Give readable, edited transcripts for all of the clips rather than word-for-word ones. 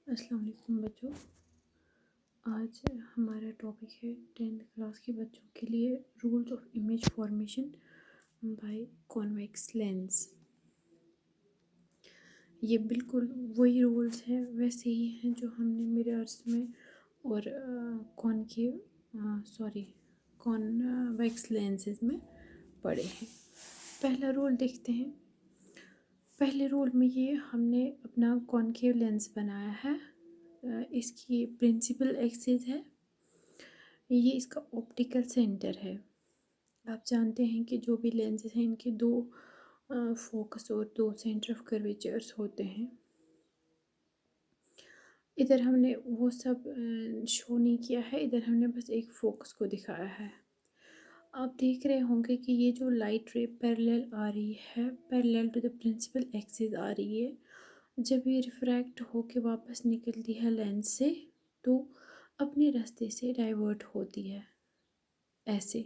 अस्सलाम वालेकुम बच्चों। आज हमारा टॉपिक है 10th क्लास के बच्चों के लिए rules of image formation by convex lens. ये बिल्कुल वही रूल्स हैं, वैसे ही हैं जो हमने मिरर्स में और कॉन्वेक्स लेंसेज में पढ़े हैं। पहला रूल देखते हैं। पहले रूल में ये हमने अपना कॉनकेव लेंस बनाया है। इसकी प्रिंसिपल एक्सिस है, ये इसका ऑप्टिकल सेंटर है। आप जानते हैं कि जो भी लेंसेज हैं इनके दो फोकस और दो सेंटर ऑफ कर्वेचर्स होते हैं। इधर हमने वो सब शो नहीं किया है, इधर हमने बस एक फोकस को दिखाया है। आप देख रहे होंगे कि ये जो लाइट रे पैरेलल आ रही है, parallel to the principal axis आ रही है। जब ये रिफ्रैक्ट होके वापस निकलती है लेंस से तो अपने रास्ते से डाइवर्ट होती है, ऐसे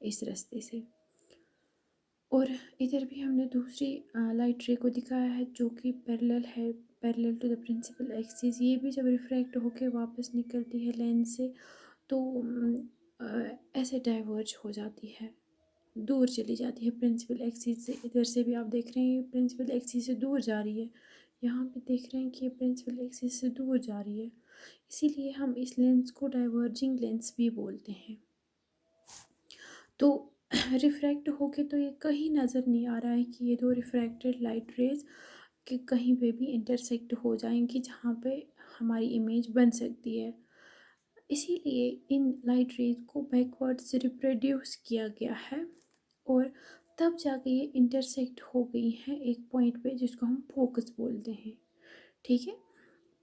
इस रास्ते से। और इधर भी हमने दूसरी लाइट रे को दिखाया है जो कि पैरेलल है, parallel to the principal axis. ये भी जब रिफ्रैक्ट होके वापस निकलती है लेंस से तो ऐसे डाइवर्ज हो जाती है, दूर चली जाती है प्रिंसिपल एक्सिस से। इधर से भी आप देख रहे हैं ये प्रिंसिपल एक्सिस से दूर जा रही है, यहाँ पे देख रहे हैं कि ये प्रिंसिपल एक्सिस से दूर जा रही है। इसीलिए हम इस लेंस को डाइवर्जिंग लेंस भी बोलते हैं। तो रिफ्रैक्ट होके तो ये कहीं नज़र नहीं आ रहा है कि ये दो रिफ्रैक्टेड लाइट रेज कि कहीं पे भी इंटरसेक्ट हो जाएंगी जहाँ पे हमारी इमेज बन सकती है। इसीलिए इन लाइट रेज को बैकवर्ड्स रिप्रोड्यूस किया गया है और तब जाके ये इंटरसेक्ट हो गई हैं एक पॉइंट पे जिसको हम फोकस बोलते हैं। ठीक है,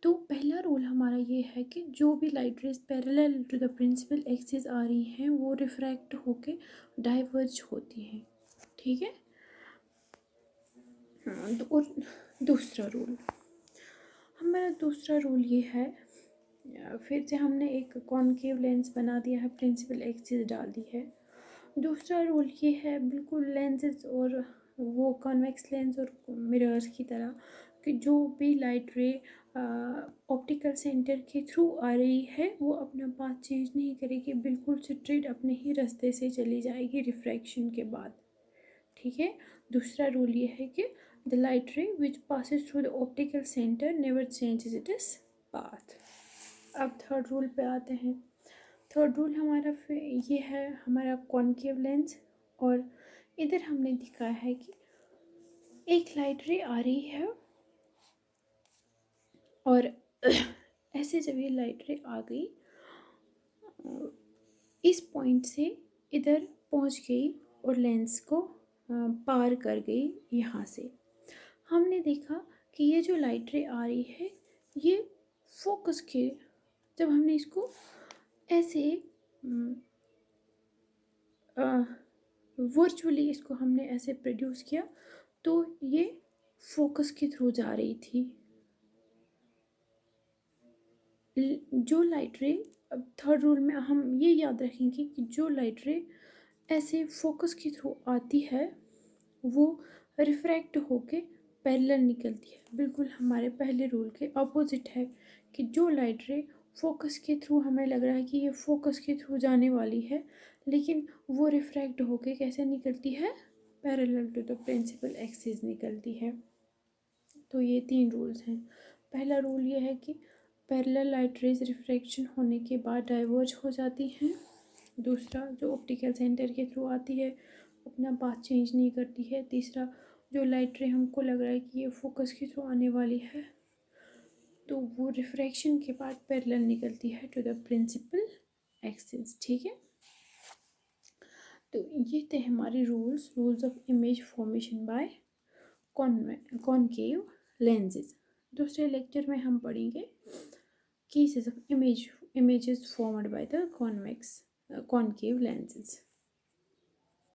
तो पहला रूल हमारा ये है कि जो भी light rays parallel to the principal axis आ रही हैं वो रिफ्रैक्ट होके डाइवर्ज होती हैं। ठीक है। हाँ, तो और दूसरा रूल, हमारा दूसरा रूल ये है, फिर से हमने एक कॉनकेव लेंस बना दिया है, प्रिंसिपल एक्सिस डाल दी है। दूसरा रूल ये है बिल्कुल लेंसेज और वो कॉन्वेक्स लेंस और मिरर्स की तरह कि जो भी लाइट रे ऑप्टिकल सेंटर के थ्रू आ रही है वो अपना पाथ चेंज नहीं करेगी, बिल्कुल स्ट्रेट अपने ही रास्ते से चली जाएगी रिफ्रैक्शन के बाद। ठीक है। दूसरा रूल ये है कि द लाइट रे which passes through the optical centre never changes its path. अब थर्ड रूल पे आते हैं। थर्ड रूल हमारा ये है हमारा कॉनकेव लेंस, और इधर हमने दिखाया है कि एक लाइट रे आ रही है और ऐसे जब ये लाइट रे आ गई इस पॉइंट से इधर पहुंच गई और लेंस को पार कर गई यहाँ से। हमने देखा कि ये जो लाइट रे आ रही है ये फोकस के, जब हमने इसको ऐसे वर्चुअली इसको हमने ऐसे प्रोड्यूस किया तो ये फोकस के थ्रू जा रही थी। जो लाइट रे, अब थर्ड रूल में हम ये याद रखेंगे कि जो लाइट रे ऐसे फोकस के थ्रू आती है वो रिफ्रैक्ट होके पैरेलल निकलती है। बिल्कुल हमारे पहले रूल के अपोजिट है कि जो लाइट रे फोकस के थ्रू हमें लग रहा है कि ये फोकस के थ्रू जाने वाली है लेकिन वो रिफ्रैक्ट होके कैसे निकलती है, parallel to the principal axis निकलती है। तो ये तीन रूल्स हैं। पहला रूल ये है कि पैरेलल लाइट रेज रिफ्रैक्शन होने के बाद डाइवर्ज हो जाती हैं। दूसरा, जो ऑप्टिकल सेंटर के थ्रू आती है अपना पाथ चेंज नहीं करती है। तीसरा, जो लाइट रे हमको लग रहा है कि ये फोकस के थ्रू आने वाली है तो वो रिफ्रैक्शन के बाद पैरेलल निकलती है टू द प्रिंसिपल एक्सिस। ठीक है, तो ये थे हमारे rules of image formation by concave lenses. दूसरे लेक्चर में हम पढ़ेंगे cases of images formed by the convex concave lenses.